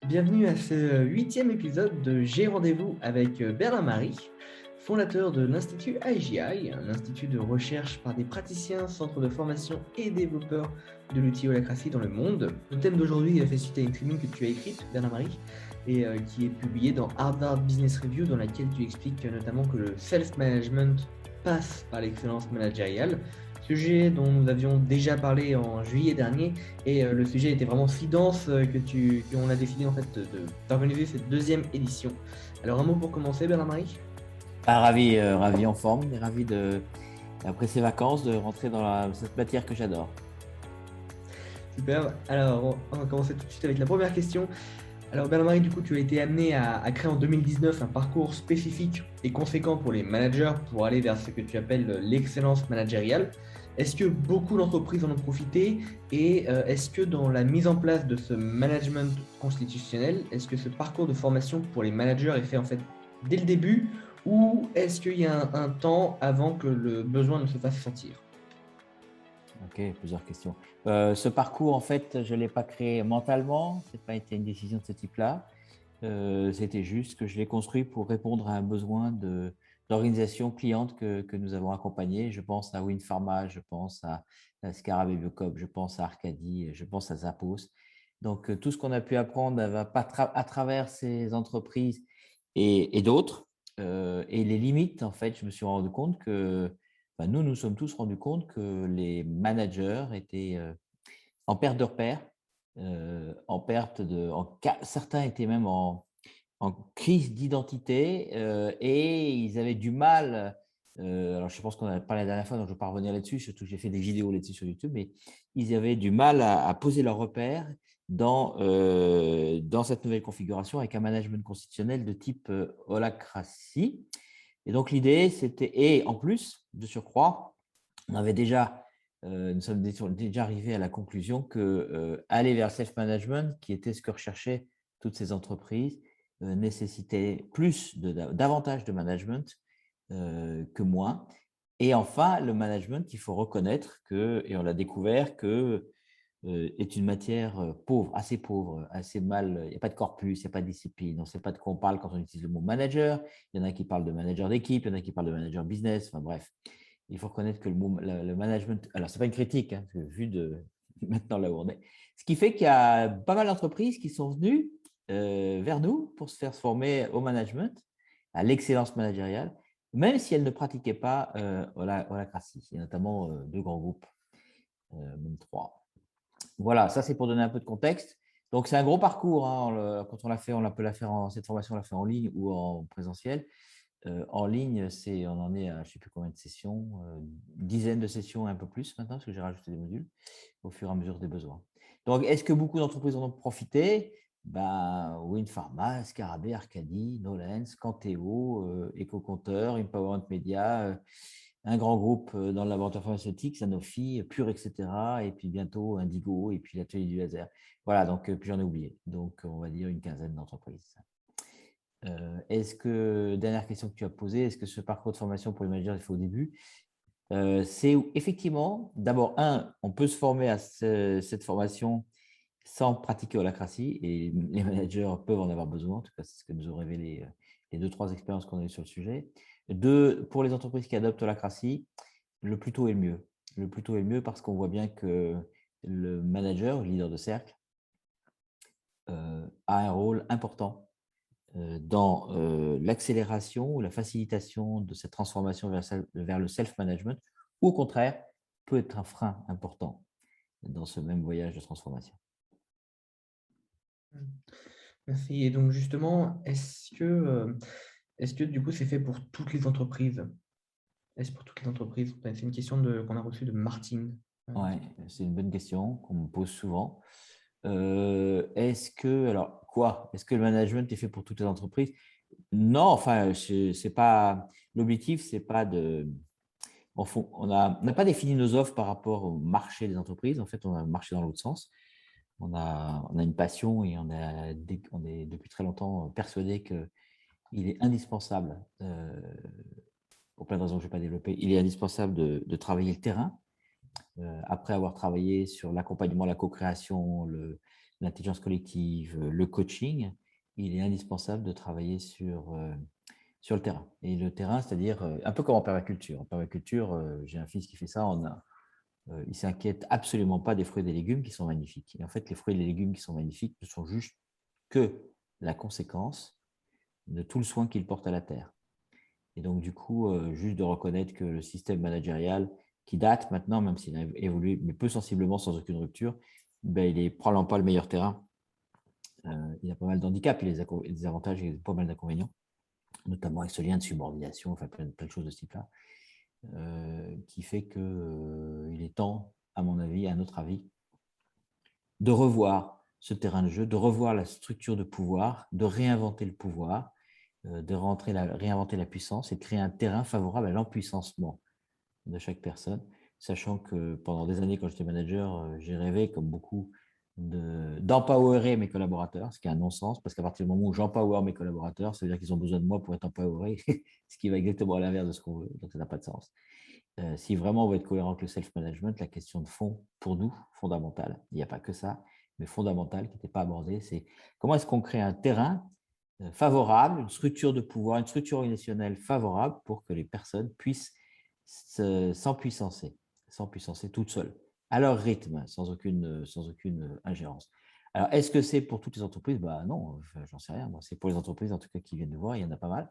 Bienvenue à ce huitième épisode de J'ai rendez-vous avec Bernard Marie, fondateur de l'Institut IGI, un institut de recherche par des praticiens, centres de formation et développeurs de l'outil Holacracy dans le monde. Le thème d'aujourd'hui fait suite à une tribune que tu as écrite, Bernard Marie, et qui est publiée dans Harvard Business Review, dans laquelle tu expliques notamment que le self-management passe par l'excellence managériale, sujet dont nous avions déjà parlé en juillet dernier. Et le sujet était vraiment si dense qu'on a décidé en fait d'organiser cette deuxième édition. Alors un mot pour commencer, Bernard-Marie? Ravi en forme et ravi après ces vacances, de rentrer dans cette matière que j'adore. Super. Alors on va commencer tout de suite avec la première question. Alors Bernard-Marie, du coup, tu as été amené à créer en 2019 un parcours spécifique et conséquent pour les managers pour aller vers ce que tu appelles l'excellence managériale. Est-ce que beaucoup d'entreprises en ont profité et est-ce que dans la mise en place de ce management constitutionnel, est-ce que ce parcours de formation pour les managers est fait en fait dès le début ou est-ce qu'il y a un temps avant que le besoin ne se fasse sentir? Ok, plusieurs questions. Ce parcours, en fait, je ne l'ai pas créé mentalement, ce n'a pas été une décision de ce type-là. C'était juste que je l'ai construit pour répondre à un besoin d'organisation cliente que nous avons accompagné. Je pense à Winpharma, je pense à Scarab et Biocop, je pense à Arcadie, je pense à Zappos. Donc, tout ce qu'on a pu apprendre à travers ces entreprises et d'autres, et les limites, en fait, je me suis rendu compte que nous sommes tous rendus compte que les managers étaient en perte de repères, certains étaient même en crise d'identité et ils avaient du mal. Alors, je pense qu'on en a parlé la dernière fois, donc je ne vais pas revenir là-dessus, surtout que j'ai fait des vidéos là-dessus sur YouTube, mais ils avaient du mal à poser leurs repères dans cette nouvelle configuration avec un management constitutionnel de type holacratie. Et donc, l'idée, c'était, et en plus, de surcroît, on avait nous sommes déjà arrivés à la conclusion que aller vers le self-management, qui était ce que recherchaient toutes ces entreprises, nécessitait davantage de management que moins. Et enfin, le management, il faut reconnaître que, et on l'a découvert, que est une matière pauvre, assez mal. Il n'y a pas de corpus, il n'y a pas de discipline. On ne sait pas de quoi on parle quand on utilise le mot manager. Il y en a qui parlent de manager d'équipe, il y en a qui parlent de manager business. Enfin bref, il faut reconnaître que le management. Alors, ce n'est pas une critique, hein, vu de maintenant là où on est. Ce qui fait qu'il y a pas mal d'entreprises qui sont venues vers nous pour se faire former au management, à l'excellence managériale, même si elles ne pratiquaient pas Holacracy. Il y a notamment deux grands groupes, même trois. Voilà, ça c'est pour donner un peu de contexte. Donc c'est un gros parcours, hein. Quand on l'a fait, cette formation, on l'a fait en ligne ou en présentiel. En ligne, on en est à je ne sais plus combien de sessions, une dizaine de sessions, un peu plus maintenant, parce que j'ai rajouté des modules au fur et à mesure des besoins. Donc, est-ce que beaucoup d'entreprises en ont profité? Winpharma, Scarabée, Arcadie, Nolens, Canteo, EcoCompteur, Empowerment Media, un grand groupe dans le laboratoire pharmaceutique, Sanofi, Pure, etc. Et puis bientôt Indigo, et puis l'atelier du laser. Voilà, donc puis j'en ai oublié. Donc, on va dire une quinzaine d'entreprises. Dernière question que tu as posée, est-ce que ce parcours de formation pour les managers est fait au début? C'est effectivement, d'abord, on peut se former à cette formation sans pratiquer Holacracy et les managers peuvent en avoir besoin. En tout cas, c'est ce que nous ont révélé les 2-3 expériences qu'on a eues sur le sujet. Deux, pour les entreprises qui adoptent Holacracy, le plus tôt est le mieux. Le plus tôt est le mieux parce qu'on voit bien que le manager, le leader de cercle, a un rôle important dans l'accélération ou la facilitation de cette transformation vers le self-management, ou au contraire, peut être un frein important dans ce même voyage de transformation. Merci. Et donc justement, est-ce que du coup c'est fait pour toutes les entreprises? Est-ce pour toutes les entreprises? C'est une question qu'on a reçue de Martine. Ouais, c'est une bonne question qu'on me pose souvent. Est-ce que le management est fait pour toutes les entreprises? Non, enfin, c'est pas l'objectif, c'est pas de. On n'a pas défini nos offres par rapport au marché des entreprises. En fait, on a marché dans l'autre sens. On a une passion et on est depuis très longtemps persuadé qu'il est indispensable, pour plein de raisons que je ne vais pas développer, il est indispensable de travailler le terrain. Après avoir travaillé sur l'accompagnement, la co-création, l'intelligence collective, le coaching, il est indispensable de travailler sur le terrain. Et le terrain, c'est-à-dire un peu comme en permaculture. En permaculture, j'ai un fils qui fait ça, il ne s'inquiète absolument pas des fruits et des légumes qui sont magnifiques. Et en fait, les fruits et les légumes qui sont magnifiques ne sont juste que la conséquence de tout le soin qu'il porte à la terre. Et donc, du coup, juste de reconnaître que le système managérial, qui date maintenant, même s'il a évolué, mais peu sensiblement, sans aucune rupture, ben, il n'est probablement pas le meilleur terrain. Il a pas mal d'handicaps, il a des avantages et pas mal d'inconvénients, notamment avec ce lien de subordination, enfin plein de choses de ce type-là, qui fait qu'il est temps, à mon avis, à notre avis, de revoir ce terrain de jeu, de revoir la structure de pouvoir, de réinventer le pouvoir, de réinventer la puissance et de créer un terrain favorable à l'empuissancement de chaque personne, sachant que pendant des années, quand j'étais manager, j'ai rêvé, comme beaucoup, d'empowerer mes collaborateurs, ce qui est un non-sens, parce qu'à partir du moment où j'empower mes collaborateurs, ça veut dire qu'ils ont besoin de moi pour être empowerés, ce qui va exactement à l'inverse de ce qu'on veut, donc ça n'a pas de sens. Si vraiment on veut être cohérent avec le self-management, la question de fond, pour nous, fondamentale, il n'y a pas que ça, mais fondamentale, qui n'était pas abordée, c'est comment est-ce qu'on crée un terrain favorable, une structure de pouvoir, une structure organisationnelle favorable pour que les personnes puissent s'empuissancer toutes seules, à leur rythme, sans aucune ingérence. Alors, est-ce que c'est pour toutes les entreprises? Bah non, j'en sais rien. Moi, c'est pour les entreprises, en tout cas, qui viennent de voir, il y en a pas mal.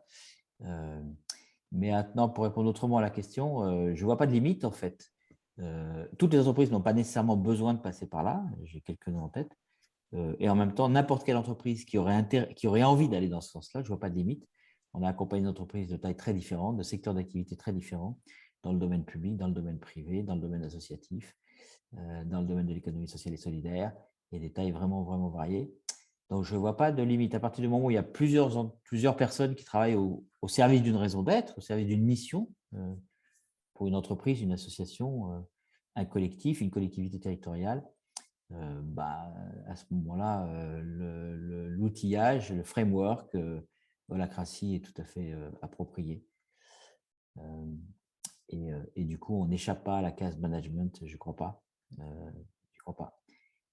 Mais maintenant, pour répondre autrement à la question, je ne vois pas de limite, en fait. Toutes les entreprises n'ont pas nécessairement besoin de passer par là. J'ai quelques noms en tête. Et en même temps, n'importe quelle entreprise qui aurait envie d'aller dans ce sens-là, je ne vois pas de limite. On a accompagné des entreprises de taille très différentes, de secteurs d'activité très différents, dans le domaine public, dans le domaine privé, dans le domaine associatif, dans le domaine de l'économie sociale et solidaire, et des tailles vraiment, vraiment variées. Donc, je ne vois pas de limite. À partir du moment où il y a plusieurs personnes qui travaillent au service d'une raison d'être, au service d'une mission, pour une entreprise, une association, un collectif, une collectivité territoriale, à ce moment-là, l'outillage, le framework, Holacracy est tout à fait approprié. Et du coup, on n'échappe pas à la case management, je ne crois pas. J'y crois pas.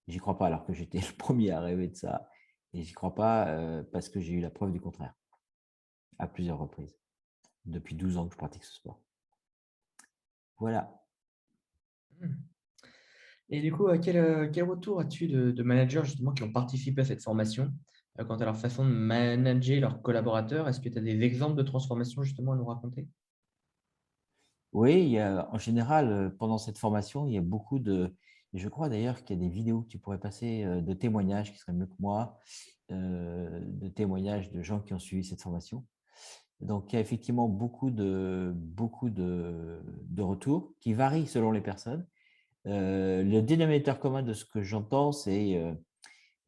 J'y crois pas alors que j'étais le premier à rêver de ça. Et j'y crois pas parce que j'ai eu la preuve du contraire à plusieurs reprises. Depuis 12 ans que je pratique ce sport. Voilà. Et du coup, quel retour as-tu de managers justement qui ont participé à cette formation quant à leur façon de manager leurs collaborateurs? Est-ce que tu as des exemples de transformation justement à nous raconter? Oui, en général, pendant cette formation, il y a beaucoup je crois d'ailleurs qu'il y a des vidéos que tu pourrais passer de témoignages qui seraient mieux que moi, de témoignages de gens qui ont suivi cette formation. Donc, il y a effectivement beaucoup de retours qui varient selon les personnes. Le dénominateur commun de ce que j'entends, c'est,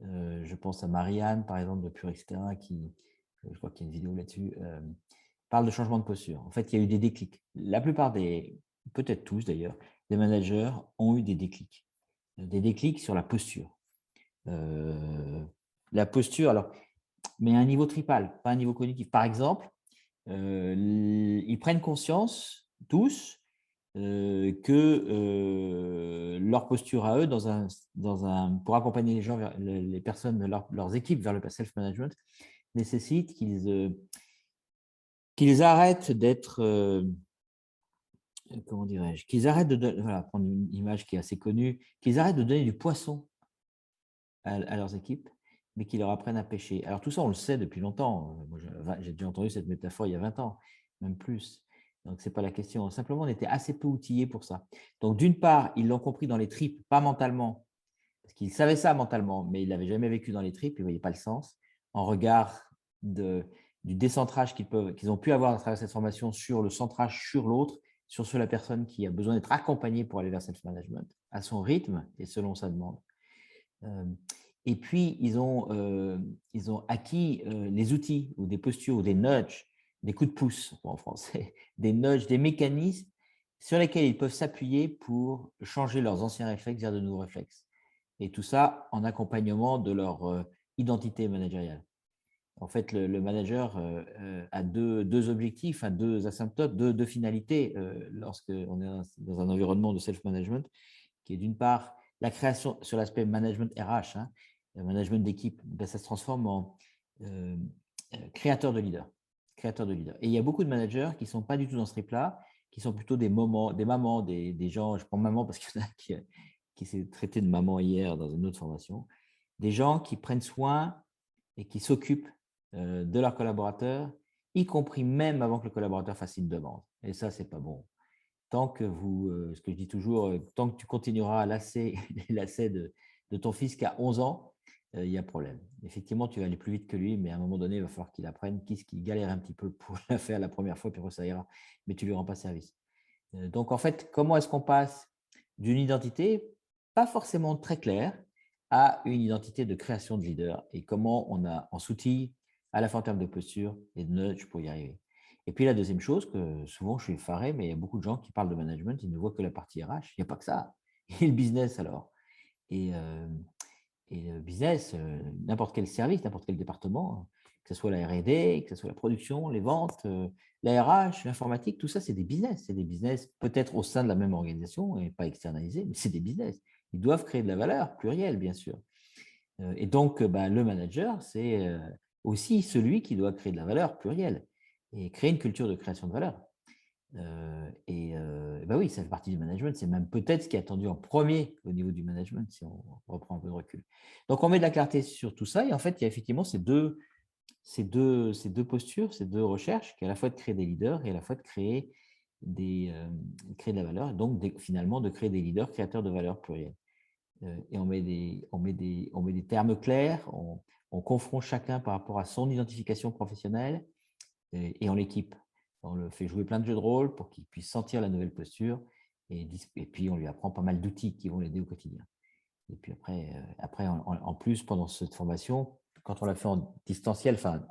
je pense à Marianne, par exemple, de Pure, etc., je crois qu'il y a une vidéo là-dessus, parle de changement de posture. En fait, il y a eu des déclics. La plupart peut-être tous d'ailleurs, des managers ont eu des déclics sur la posture. La posture, alors, mais à un niveau tripal, pas à un niveau cognitif. Par exemple, ils prennent conscience tous que leur posture à eux, pour accompagner les gens, les personnes, leurs équipes vers le self-management, nécessite qu'ils arrêtent d'être, comment dirais-je, qu'ils arrêtent voilà, prendre une image qui est assez connue, qu'ils arrêtent de donner du poisson à leurs équipes, mais qu'ils leur apprennent à pêcher. Alors tout ça, on le sait depuis longtemps. Moi, j'ai déjà entendu cette métaphore il y a 20 ans, même plus. Donc, ce n'est pas la question. Simplement, on était assez peu outillés pour ça. Donc, d'une part, ils l'ont compris dans les tripes, pas mentalement, parce qu'ils savaient ça mentalement, mais ils ne l'avaient jamais vécu dans les tripes, ils ne voyaient pas le sens, en regard du décentrage qu'ils ont pu avoir à travers cette formation sur le centrage sur l'autre, sur la personne qui a besoin d'être accompagnée pour aller vers self-management, à son rythme et selon sa demande. Et puis, ils ont acquis les outils ou des postures ou des nudges, des coups de pouce en français, des nudges, des mécanismes sur lesquels ils peuvent s'appuyer pour changer leurs anciens réflexes vers de nouveaux réflexes. Et tout ça en accompagnement de leur identité managériale. En fait, le manager a deux objectifs, deux asymptotes, deux finalités lorsqu'on est dans un environnement de self-management, qui est d'une part la création sur l'aspect management RH, management d'équipe, ben, ça se transforme en créateur de leader. Créateur de leader. Et il y a beaucoup de managers qui ne sont pas du tout dans ce trip-là, qui sont plutôt des mamans, des gens, je prends maman parce qu'il y en a qui s'est traité de maman hier dans une autre formation, des gens qui prennent soin et qui s'occupent de leurs collaborateurs, y compris même avant que le collaborateur fasse une demande. Et ça, ce n'est pas bon. Tant que ce que je dis toujours, tant que tu continueras à lasser les lacets de ton fils qui a 11 ans, il y a problème. Effectivement, tu vas aller plus vite que lui, mais à un moment donné, il va falloir qu'il apprenne, qu'il galère un petit peu pour la faire la première fois, puis après ça ira, mais tu ne lui rends pas service. Donc, en fait, comment est-ce qu'on passe d'une identité pas forcément très claire à une identité de création de leader et comment on s'outille à la fois en termes de posture et de nudge pour y arriver. Et puis la deuxième chose, que souvent je suis effaré, mais il y a beaucoup de gens qui parlent de management, ils ne voient que la partie RH, il n'y a pas que ça. Et le business alors. Et le business, n'importe quel service, n'importe quel département, que ce soit la R&D, que ce soit la production, les ventes, la RH, l'informatique, tout ça, c'est des business. C'est des business peut-être au sein de la même organisation et pas externalisés, mais c'est des business. Ils doivent créer de la valeur, plurielle, bien sûr. Et donc, le manager, c'est aussi celui qui doit créer de la valeur, plurielle, et créer une culture de création de valeur. Oui, ça fait partie du management. C'est même peut-être ce qui est attendu en premier au niveau du management, si on reprend un peu de recul. Donc, on met de la clarté sur tout ça. Et en fait, il y a effectivement ces deux postures, ces deux recherches, qui est à la fois de créer des leaders et à la fois de créer de la valeur. Et donc, finalement, de créer des leaders créateurs de valeur plurielle. Et on met des termes clairs. On confronte chacun par rapport à son identification professionnelle et en l'équipe. On le fait jouer plein de jeux de rôle pour qu'il puisse sentir la nouvelle posture et puis on lui apprend pas mal d'outils qui vont l'aider au quotidien. Et puis après en plus, pendant cette formation, quand on l'a fait en distanciel, enfin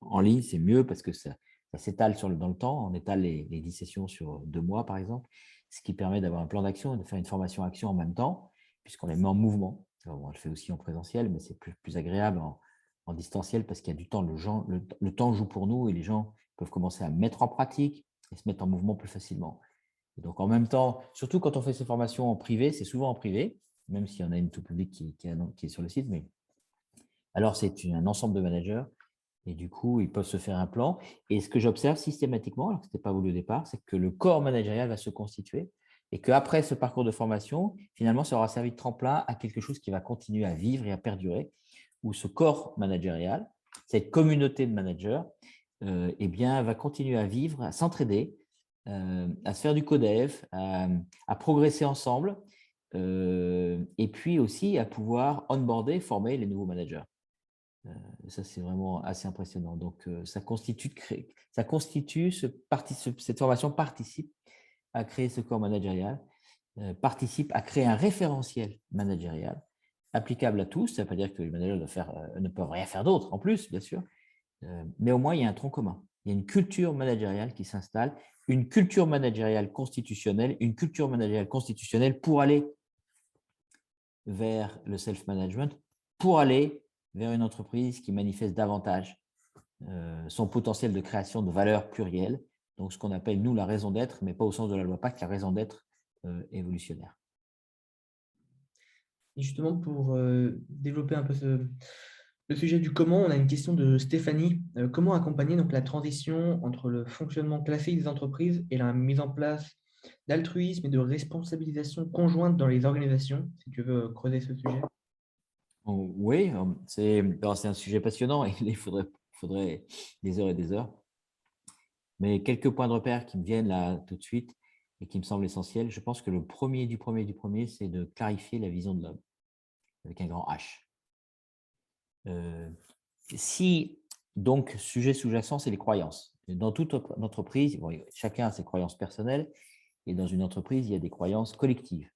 en ligne, c'est mieux parce que ça s'étale dans le temps. On étale les 10 sessions sur 2 mois, par exemple, ce qui permet d'avoir un plan d'action et de faire une formation action en même temps, puisqu'on les met en mouvement. Alors, on le fait aussi en présentiel, mais c'est plus agréable en distanciel parce qu'il y a du temps. Le temps joue pour nous et les gens peuvent commencer à mettre en pratique et se mettre en mouvement plus facilement. Et donc, en même temps, surtout quand on fait ces formations en privé, c'est souvent en privé, même s'il y en a une tout public qui est sur le site, mais alors c'est un ensemble de managers et du coup, ils peuvent se faire un plan. Et ce que j'observe systématiquement, alors que ce n'était pas voulu au départ, c'est que le corps managérial va se constituer et qu'après ce parcours de formation, finalement, ça aura servi de tremplin à quelque chose qui va continuer à vivre et à perdurer, où ce corps managérial, cette communauté de managers, va continuer à vivre, à s'entraider, à se faire du codev, à progresser ensemble, et puis aussi à pouvoir onboarder, former les nouveaux managers. Ça, c'est vraiment assez impressionnant. Donc, cette formation participe à créer ce corps managérial, participe à créer un référentiel managérial applicable à tous. Ça ne veut pas dire que les managers ne peuvent rien faire d'autre en plus, bien sûr, mais au moins, il y a un tronc commun. Il y a une culture managériale qui s'installe, une culture managériale constitutionnelle, pour aller vers le self-management, pour aller vers une entreprise qui manifeste davantage son potentiel de création de valeur plurielle, donc ce qu'on appelle, nous, la raison d'être, mais pas au sens de la loi Pacte, la raison d'être évolutionnaire. Et justement, pour développer un peu le sujet du comment, on a une question de Stéphanie. Comment accompagner donc, la transition entre le fonctionnement classique des entreprises et la mise en place d'altruisme et de responsabilisation conjointe dans les organisations, si tu veux creuser ce sujet? Oui, c'est un sujet passionnant et il faudrait des heures et des heures. Mais quelques points de repère qui me viennent là tout de suite et qui me semblent essentiels. Je pense que le premier, c'est de clarifier la vision de l'homme avec un grand H. Donc, sujet sous-jacent, c'est les croyances. Dans toute entreprise, chacun a ses croyances personnelles et dans une entreprise, il y a des croyances collectives.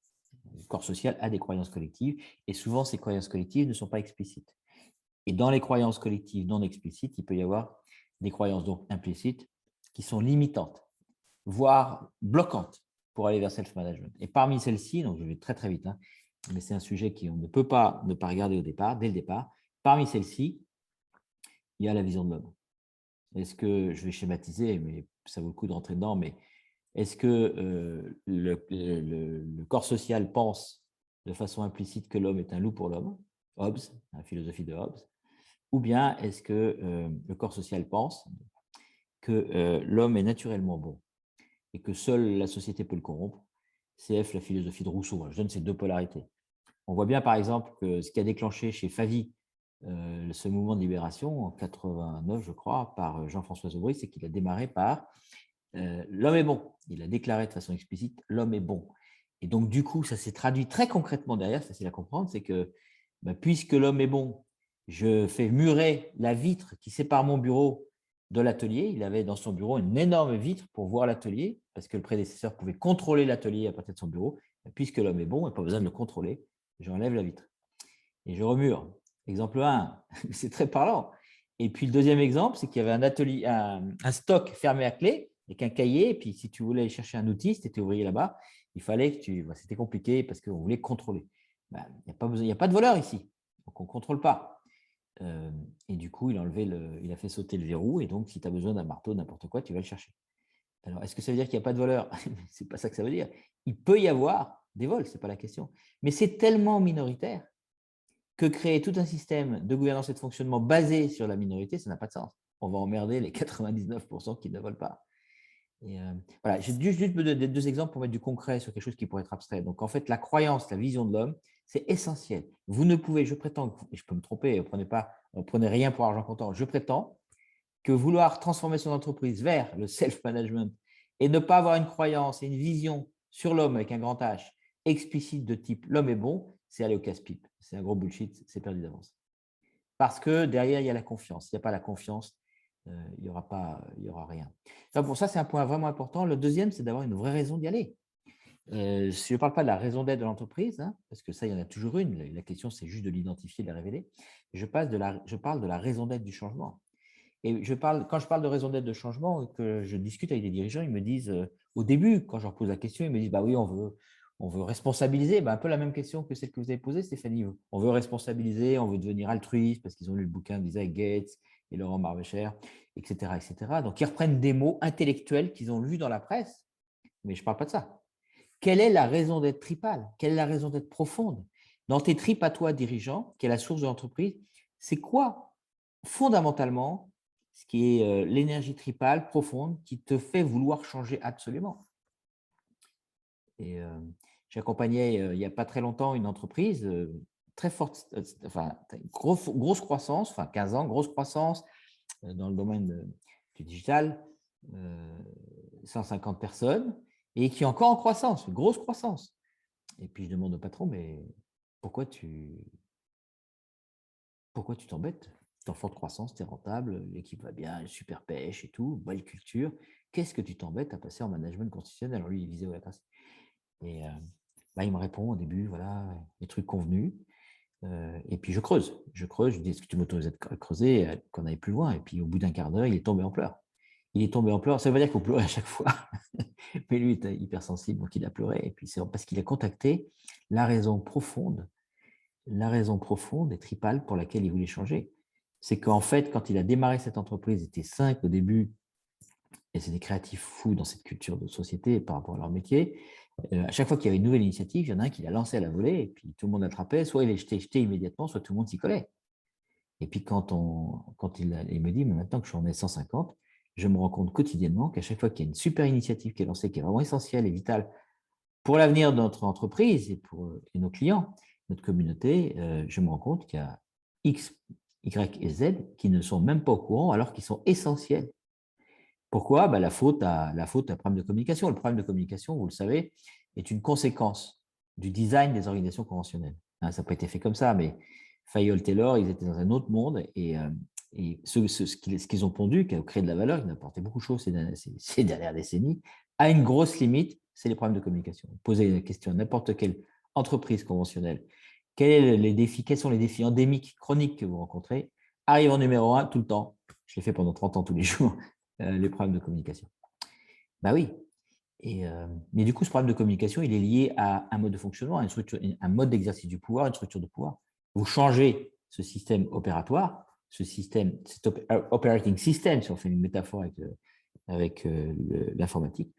Le corps social a des croyances collectives et souvent, ces croyances collectives ne sont pas explicites. Et dans les croyances collectives non explicites, il peut y avoir des croyances donc implicites qui sont limitantes, voire bloquantes pour aller vers self-management. Et parmi celles-ci, donc je vais très très vite, mais c'est un sujet qu'on ne peut pas ne pas regarder dès le départ. Parmi celles-ci, il y a la vision de l'homme. Est-ce que, je vais schématiser, mais ça vaut le coup de rentrer dedans, mais est-ce que le corps social pense de façon implicite que l'homme est un loup pour l'homme, Hobbes, la philosophie de Hobbes, ou bien est-ce que le corps social pense que l'homme est naturellement bon et que seule la société peut le corrompre, CF la philosophie de Rousseau. Voilà, je donne ces deux polarités. On voit bien par exemple que ce qui a déclenché chez Favy ce mouvement de libération en 89, je crois, par Jean-François Aubry, c'est qu'il a démarré par l'homme est bon. Il a déclaré de façon explicite l'homme est bon. Et donc, du coup, ça s'est traduit très concrètement derrière, c'est facile à comprendre, c'est que puisque l'homme est bon, je fais murer la vitre qui sépare mon bureau de l'atelier. Il avait dans son bureau une énorme vitre pour voir l'atelier, parce que le prédécesseur pouvait contrôler l'atelier à partir de son bureau. Puisque l'homme est bon, il n'y a pas besoin de le contrôler, j'enlève la vitre. Et je remure. Exemple 1, c'est très parlant. Et puis le deuxième exemple, c'est qu'il y avait un atelier, un stock fermé à clé, avec un cahier, et puis si tu voulais aller chercher un outil, si tu étais ouvrier là-bas, il fallait que tu… C'était compliqué parce qu'on voulait contrôler. Il n'y a pas de voleur ici, donc on ne contrôle pas. Et du coup, il a fait sauter le verrou, et donc si tu as besoin d'un marteau, n'importe quoi, tu vas le chercher. Alors, est-ce que ça veut dire qu'il n'y a pas de voleur? Ce n'est pas ça que ça veut dire. Il peut y avoir des vols, ce n'est pas la question. Mais c'est tellement minoritaire que créer tout un système de gouvernance et de fonctionnement basé sur la minorité, ça n'a pas de sens. On va emmerder les 99% qui ne volent pas. Et voilà, j'ai juste me donner deux exemples pour mettre du concret sur quelque chose qui pourrait être abstrait. Donc, en fait, la croyance, la vision de l'homme, c'est essentiel. Vous ne pouvez, je prétends, et je peux me tromper, prenez rien pour argent comptant, je prétends que vouloir transformer son entreprise vers le self-management et ne pas avoir une croyance et une vision sur l'homme avec un grand H explicite de type l'homme est bon, c'est aller au casse-pipe. C'est un gros bullshit, c'est perdu d'avance. Parce que derrière, il y a la confiance. S'il n'y a pas la confiance, il n'y aura rien. Enfin, pour ça, c'est un point vraiment important. Le deuxième, c'est d'avoir une vraie raison d'y aller. Je ne parle pas de la raison d'être de l'entreprise, hein, parce que ça, il y en a toujours une. La question, c'est juste de l'identifier, de la révéler. Je parle de la raison d'être du changement. Et quand je parle de raison d'être de changement, que je discute avec des dirigeants, ils me disent, au début, quand je leur pose la question, ils me disent, bah oui, on veut responsabiliser. Un peu la même question que celle que vous avez posée, Stéphanie. On veut responsabiliser, on veut devenir altruiste parce qu'ils ont lu le bouquin d'Isaac Gates et Laurent Marbecher, etc., etc. Donc, ils reprennent des mots intellectuels qu'ils ont lus dans la presse, mais je ne parle pas de ça. Quelle est la raison d'être tripale? Quelle est la raison d'être profonde? Dans tes tripes à toi, dirigeant, qui est la source de l'entreprise, c'est quoi, fondamentalement, ce qui est l'énergie tripale profonde qui te fait vouloir changer absolument? Et j'accompagnais il n'y a pas très longtemps une entreprise très forte, grosse croissance, 15 ans, grosse croissance dans le domaine du digital, 150 personnes, et qui est encore en croissance, une grosse croissance. Et puis je demande au patron, mais pourquoi tu t'embêtes? Tu es en forte croissance, tu es rentable, l'équipe va bien, super pêche et tout, belle culture. Qu'est-ce que tu t'embêtes à passer en management constitutionnel? Alors lui, il visait la classe. Et il me répond au début, voilà, les trucs convenus. Et puis je creuse, je lui dis, est-ce que tu m'autorises à creuser, qu'on aille plus loin? Et puis au bout d'un quart d'heure, il est tombé en pleurs. Il est tombé en pleurs, ça veut dire qu'il faut pleurer à chaque fois. Mais lui était hypersensible, donc il a pleuré. Et puis c'est parce qu'il a contacté la raison profonde et tripale pour laquelle il voulait changer. C'est qu'en fait, quand il a démarré cette entreprise, il était 5 au début, et c'est des créatifs fous dans cette culture de société par rapport à leur métier. À chaque fois qu'il y avait une nouvelle initiative, il y en a un qui l'a lancé à la volée, et puis tout le monde attrapait, soit il est jeté immédiatement, soit tout le monde s'y collait. Et puis quand il me dit, mais maintenant que je suis en 150, je me rends compte quotidiennement qu'à chaque fois qu'il y a une super initiative qui est lancée, qui est vraiment essentielle et vitale pour l'avenir de notre entreprise et nos clients, notre communauté, je me rends compte qu'il y a X, Y et Z qui ne sont même pas au courant alors qu'ils sont essentiels. Pourquoi? La faute à problème de communication. Le problème de communication, vous le savez, est une conséquence du design des organisations conventionnelles. Ça n'a pas été fait comme ça, mais Fayol Taylor, ils étaient dans un autre monde et ce qu'ils ont pondu, qui a créé de la valeur, qui a apporté beaucoup de choses ces dernières décennies, a une grosse limite, c'est les problèmes de communication. Posez la question à n'importe quelle entreprise conventionnelle. Quels sont les défis endémiques, chroniques que vous rencontrez? Arrive en numéro 1 tout le temps. Je l'ai fait pendant 30 ans tous les jours. Les problèmes de communication. Oui. Mais du coup, ce problème de communication, il est lié à un mode de fonctionnement, un mode d'exercice du pouvoir, une structure de pouvoir. Vous changez ce système opératoire, cet operating system, si on fait une métaphore avec l'informatique,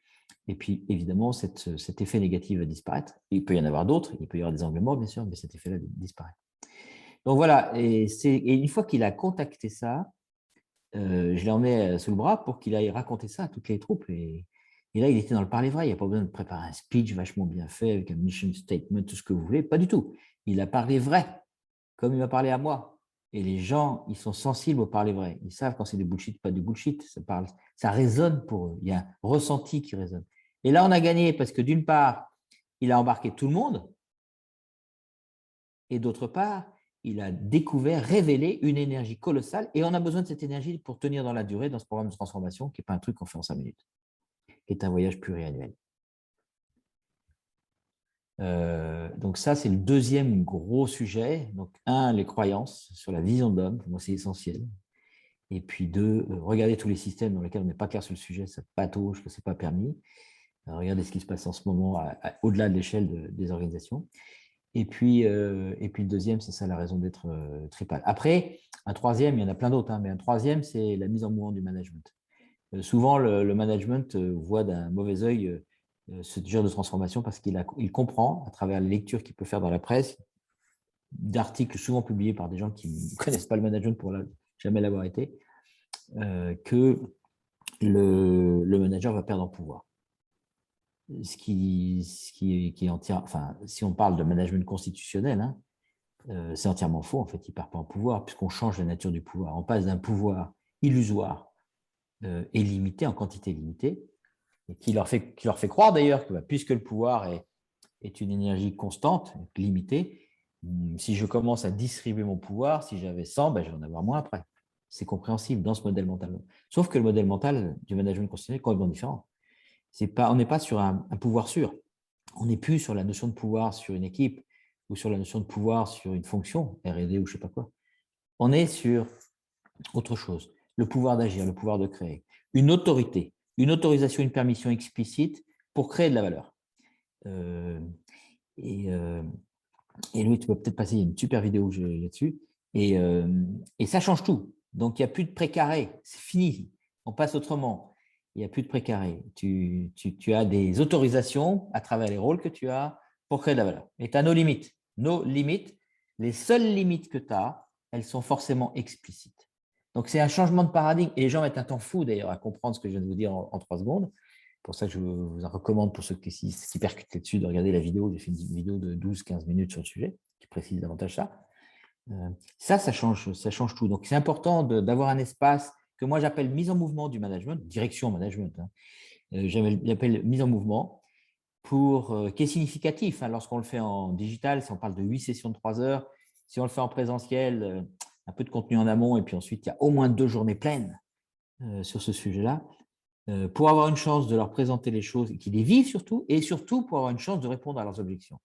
Et puis, évidemment, cet effet négatif va disparaître. Il peut y en avoir d'autres, il peut y avoir des angles morts, bien sûr, mais cet effet-là disparaît. Donc voilà, et une fois qu'il a contacté ça, je l'ai emmené sous le bras pour qu'il aille raconter ça à toutes les troupes. Et là, il était dans le parler vrai. Il n'y a pas besoin de préparer un speech vachement bien fait avec un mission statement, tout ce que vous voulez. Pas du tout. Il a parlé vrai, comme il m'a parlé à moi. Et les gens, ils sont sensibles au parler vrai. Ils savent quand c'est du bullshit, pas du bullshit. Ça résonne pour eux. Il y a un ressenti qui résonne. Et là, on a gagné parce que d'une part, il a embarqué tout le monde. Et d'autre part, il a découvert, révélé une énergie colossale. Et on a besoin de cette énergie pour tenir dans la durée dans ce programme de transformation qui n'est pas un truc qu'on fait en 5 minutes, qui est un voyage pluriannuel. Donc ça, c'est le deuxième gros sujet. Donc, un, les croyances sur la vision d'homme, pour moi, c'est essentiel. Et puis deux, regarder tous les systèmes dans lesquels on n'est pas clair sur le sujet, ça patauge, que ce n'est pas permis. Regardez ce qui se passe en ce moment au-delà de l'échelle des organisations. Et puis le deuxième, c'est ça la raison d'être tripale. Après, un troisième, il y en a plein d'autres, hein, mais un troisième, c'est la mise en mouvement du management. Souvent, le management voit d'un mauvais œil ce genre de transformation parce qu'il comprend, à travers les lectures qu'il peut faire dans la presse, d'articles souvent publiés par des gens qui ne connaissent pas le management pour jamais l'avoir été, que le manager va perdre en pouvoir. Ce qui est entière, enfin, si on parle de management constitutionnel, hein, c'est entièrement faux. En fait, il ne perd pas en pouvoir puisqu'on change la nature du pouvoir. On passe d'un pouvoir illusoire et limité, en quantité limitée, et qui leur fait croire d'ailleurs que puisque le pouvoir est une énergie constante, limitée, si je commence à distribuer mon pouvoir, si j'avais 100, je vais en avoir moins après. C'est compréhensible dans ce modèle mental. Sauf que le modèle mental du management constitutionnel est complètement différent. On n'est pas sur un pouvoir sûr. On n'est plus sur la notion de pouvoir sur une équipe ou sur la notion de pouvoir sur une fonction, R&D ou je ne sais pas quoi. On est sur autre chose. Le pouvoir d'agir, le pouvoir de créer. Une autorité, une autorisation, une permission explicite pour créer de la valeur. Et Louis, tu peux peut-être passer une super vidéo là-dessus. Et ça change tout. Donc, il n'y a plus de précaré. C'est fini. On passe autrement. Il n'y a plus de précaré. Tu as des autorisations à travers les rôles que tu as pour créer de la valeur. Et tu as nos limites. Nos limites, les seules limites que tu as, elles sont forcément explicites. Donc, c'est un changement de paradigme. Et les gens mettent un temps fou, d'ailleurs, à comprendre ce que je viens de vous dire en 3 secondes. C'est pour ça que je vous en recommande, pour ceux qui percutent là-dessus, de regarder la vidéo. J'ai fait une vidéo de 12-15 minutes sur le sujet qui précise davantage ça. Ça change tout. Donc, c'est important d'avoir un espace que moi, j'appelle mise en mouvement du management, direction management. Hein. J'appelle mise en mouvement qui est significatif. Hein, lorsqu'on le fait en digital, si on parle de 8 sessions de 3 heures, si on le fait en présentiel, un peu de contenu en amont, et puis ensuite, il y a au moins 2 journées pleines sur ce sujet-là, pour avoir une chance de leur présenter les choses et qu'ils les vivent surtout, et surtout pour avoir une chance de répondre à leurs objections.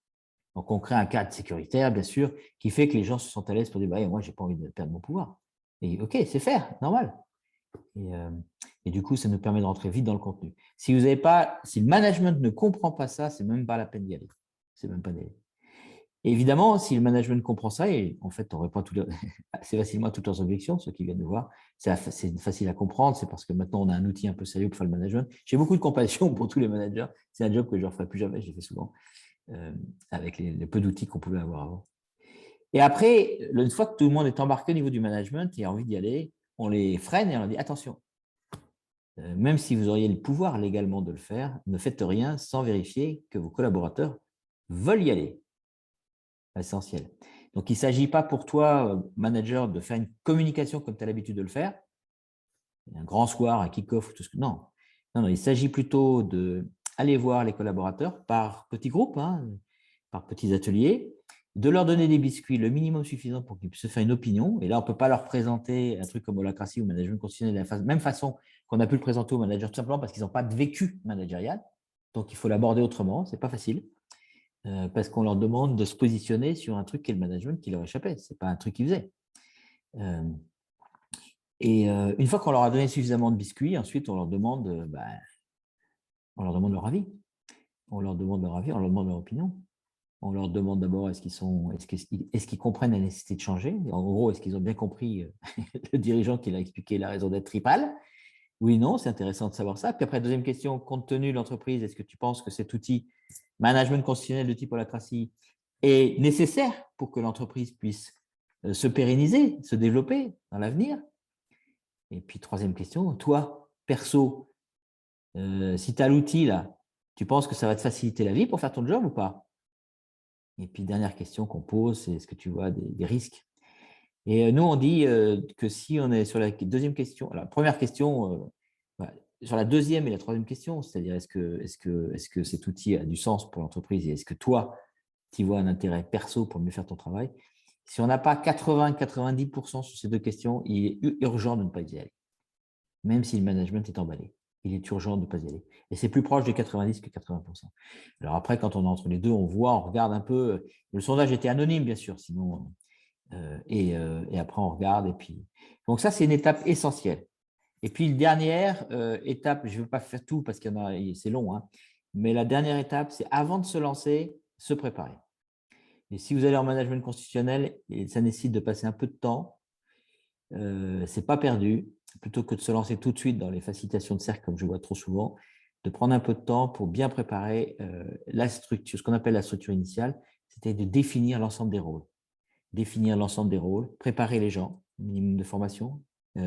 Donc, on crée un cadre sécuritaire, bien sûr, qui fait que les gens se sentent à l'aise pour dire moi, je n'ai pas envie de perdre mon pouvoir. Et OK, c'est faire, normal. Et du coup, ça nous permet de rentrer vite dans le contenu. Si le management ne comprend pas ça, c'est même pas la peine d'y aller. C'est même pas d'y aller. Évidemment, si le management comprend ça, et en fait, on répond assez facilement à toutes leurs objections, ceux qui viennent de voir, c'est facile à comprendre, c'est parce que maintenant, on a un outil un peu sérieux pour faire le management. J'ai beaucoup de compassion pour tous les managers. C'est un job que je ne referai plus jamais, je l'ai fait souvent, avec les peu d'outils qu'on pouvait avoir avant. Et après, une fois que tout le monde est embarqué au niveau du management et a envie d'y aller, on les freine et on leur dit attention, même si vous auriez le pouvoir légalement de le faire, ne faites rien sans vérifier que vos collaborateurs veulent y aller. Essentiel. Donc, il ne s'agit pas pour toi, manager, de faire une communication comme tu as l'habitude de le faire, un grand soir, un kick-off, tout ce que… Non, il s'agit plutôt d'aller voir les collaborateurs par petits groupes, hein, par petits ateliers, de leur donner des biscuits, le minimum suffisant pour qu'ils puissent se faire une opinion. Et là, on ne peut pas leur présenter un truc comme holacratie ou management constitutionnel de la même façon qu'on a pu le présenter aux managers, tout simplement parce qu'ils n'ont pas de vécu managérial. Donc, il faut l'aborder autrement, ce n'est pas facile. Parce qu'on leur demande de se positionner sur un truc qui est le management qui leur échappait. Ce n'est pas un truc qu'ils faisaient. Une fois qu'on leur a donné suffisamment de biscuits, ensuite, on leur demande leur avis. On leur demande leur avis, on leur demande leur opinion. On leur demande d'abord est-ce qu'ils comprennent la nécessité de changer. En gros, est-ce qu'ils ont bien compris le dirigeant qui leur a expliqué la raison d'être tripale. Oui, non, c'est intéressant de savoir ça. Puis après, deuxième question, compte tenu de l'entreprise, est-ce que tu penses que cet outil management constitutionnel de type holacratie est nécessaire pour que l'entreprise puisse se pérenniser, se développer dans l'avenir? Et puis, troisième question, toi, perso, si tu as l'outil là, tu penses que ça va te faciliter la vie pour faire ton job ou pas? Et puis, dernière question qu'on pose, c'est est-ce que tu vois des risques? Et nous, on dit que si on est sur la deuxième question, la première question, sur la deuxième et la troisième question, c'est-à-dire est-ce que cet outil a du sens pour l'entreprise et est-ce que toi, tu vois un intérêt perso pour mieux faire ton travail? Si on n'a pas 80-90% sur ces deux questions, il est urgent de ne pas y aller, même si le management est emballé. Il est urgent de ne pas y aller. Et c'est plus proche de 90 que 80%. Alors après, quand on est entre les deux, on voit, on regarde un peu. Le sondage était anonyme, bien sûr, sinon. Et après, on regarde. Et puis... Donc ça, c'est une étape essentielle. Et puis, la dernière étape, je ne veux pas faire tout parce qu'il y en a, c'est long, hein, mais la dernière étape, c'est avant de se lancer, se préparer. Et si vous allez en management constitutionnel, ça nécessite de passer un peu de temps. Ce n'est pas perdu. Plutôt que de se lancer tout de suite dans les facilitations de cercle, comme je vois trop souvent, de prendre un peu de temps pour bien préparer la structure, ce qu'on appelle la structure initiale, c'était de définir l'ensemble des rôles. Définir l'ensemble des rôles, préparer les gens, minimum de formation,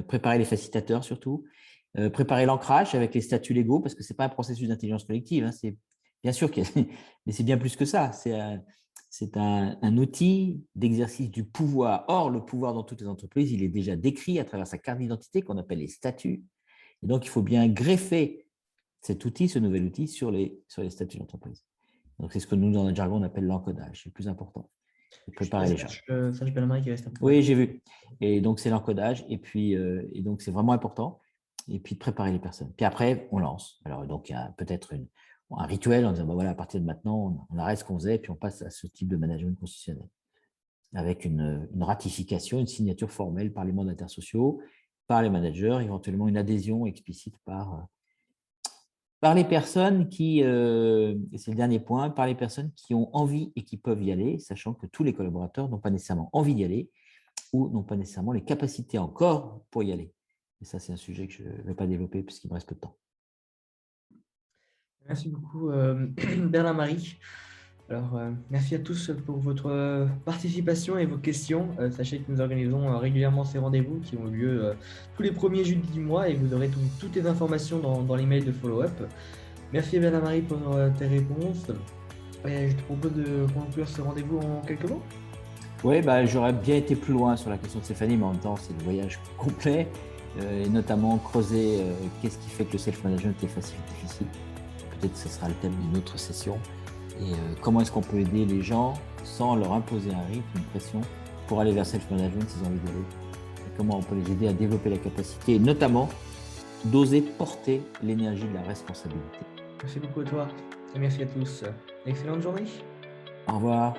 préparer les facilitateurs surtout, préparer l'ancrage avec les statuts légaux, parce que ce n'est pas un processus d'intelligence collective, hein, c'est bien sûr, mais c'est bien plus que ça. C'est un outil d'exercice du pouvoir. Or, le pouvoir dans toutes les entreprises, il est déjà décrit à travers sa carte d'identité qu'on appelle les statuts. Et donc, il faut bien greffer cet outil, ce nouvel outil, sur les statuts d'entreprise. Donc, c'est ce que nous, dans notre jargon, on appelle l'encodage. C'est le plus important. De préparer les gens. Serge Bellemare qui reste un peu. Oui, j'ai vu. Et donc, c'est l'encodage. Et puis, donc, c'est vraiment important. Et puis, de préparer les personnes. Puis après, on lance. Alors, donc, il y a peut-être un rituel en disant, voilà, à partir de maintenant, on arrête ce qu'on faisait, puis on passe à ce type de management constitutionnel. Avec une ratification, une signature formelle par les mandataires sociaux, par les managers, éventuellement une adhésion explicite par les personnes qui, et c'est le dernier point, par les personnes qui ont envie et qui peuvent y aller, sachant que tous les collaborateurs n'ont pas nécessairement envie d'y aller ou n'ont pas nécessairement les capacités encore pour y aller. Et ça, c'est un sujet que je ne vais pas développer puisqu'il me reste peu de temps. Merci beaucoup, Bernard-Marie. Alors, merci à tous pour votre participation et vos questions. Sachez que nous organisons régulièrement ces rendez-vous qui ont lieu tous les premiers jeudis du mois et vous aurez toutes les informations dans l'email de follow-up. Merci Bernard-Marie pour tes réponses. Et je te propose de conclure ce rendez-vous en quelques mots. Oui, j'aurais bien été plus loin sur la question de Stéphanie, mais en même temps, c'est le voyage complet et notamment creuser qu'est-ce qui fait que le self-management est facile ou difficile. Peut-être que ce sera le thème d'une autre session. Et comment est-ce qu'on peut aider les gens sans leur imposer un rythme, une pression pour aller vers self-management s'ils ont envie d'aller. Et comment on peut les aider à développer la capacité, et notamment d'oser porter l'énergie de la responsabilité. Merci beaucoup à toi et merci à tous. Excellente journée. Au revoir.